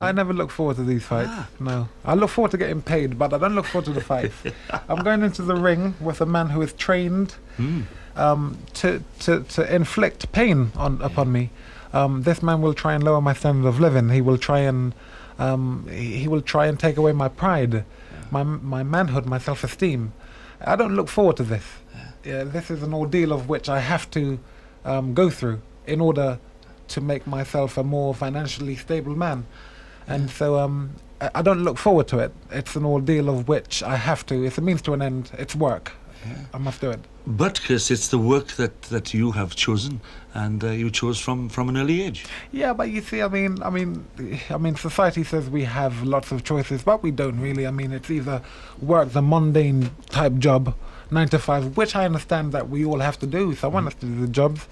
I never look forward to these fights. No, I look forward to getting paid, but I don't look forward to the fights. I'm going into the ring with a man who is trained to inflict pain upon me. This man will try and lower my standard of living. He will try and take away my pride, my manhood, my self-esteem. I don't look forward to this. Yeah, this is an ordeal of which I have to go through in order to make myself a more financially stable man. And so I don't look forward to it. It's an ordeal of which I have to. It's a means to an end. It's work. I must do it. But Chris, it's the work that you have chosen, and you chose from an early age. Yeah, but you see, I mean, society says we have lots of choices, but we don't really. I mean, it's either work, the mundane type job, 9 to 5, which I understand that we all have to do. Someone has to do the jobs,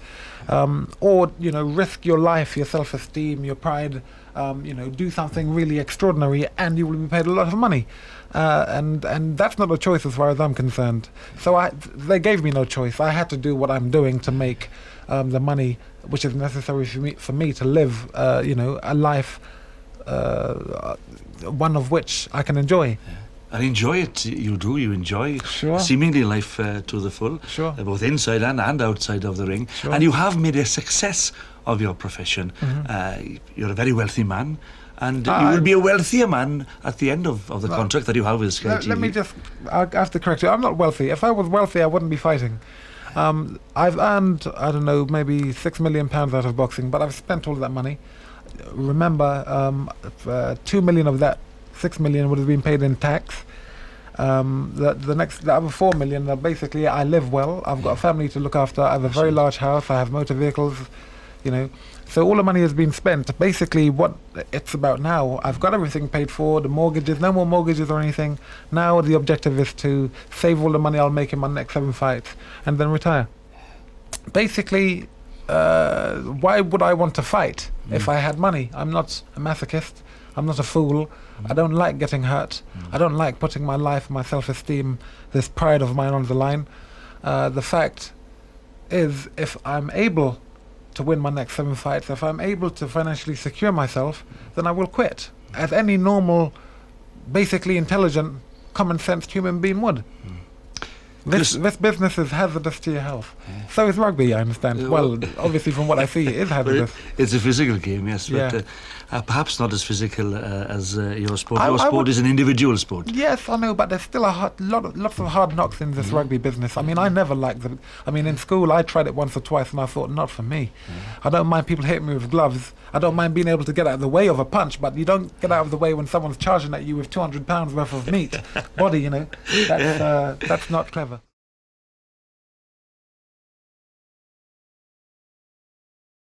or risk your life, your self-esteem, your pride. Do something really extraordinary, and you will be paid a lot of money. And that's not a choice as far as I'm concerned. So they gave me no choice. I had to do what I'm doing to make the money which is necessary for me to live, a life, one of which I can enjoy. Yeah. And enjoy it, you do. You enjoy Sure. seemingly life to the full, Sure. Both inside and outside of the ring. Sure. And you have made a success of your profession. You're a very wealthy man. And you will be a wealthier man at the end of the contract that you have with Sky TV. Let me I have to correct you. I'm not wealthy. If I was wealthy, I wouldn't be fighting. I've earned, I don't know, maybe £6 million out of boxing, but I've spent all of that money. Remember, 2 million of that 6 million would have been paid in tax. The other 4 million, basically, I live well. I've got a family to look after. I have a very large house. I have motor vehicles, So all the money has been spent. Basically, what it's about now, I've got everything paid for, the mortgages, no more mortgages or anything. Now the objective is to save all the money I'll make in my next 7 fights and then retire. Basically, why would I want to fight if I had money? I'm not a masochist. I'm not a fool. I don't like getting hurt. I don't like putting my life, my self-esteem, this pride of mine on the line. The fact is, if I'm able to win my next 7 fights, if I'm able to financially secure myself, then I will quit, as any normal, basically intelligent, common sense human being would. This business is hazardous to your health. Yeah. So is rugby, I understand. Well, obviously from what I see, it is hazardous. It's a physical game, yes, but perhaps not as physical as your sport. Your sport is an individual sport. Yes, I know, but there's still lots of hard knocks in this rugby business. I mean, I never liked it. I mean, in school, I tried it once or twice, and I thought, not for me. I don't mind people hitting me with gloves. I don't mind being able to get out of the way of a punch, but you don't get out of the way when someone's charging at you with £200 worth of meat. Body, That's not clever.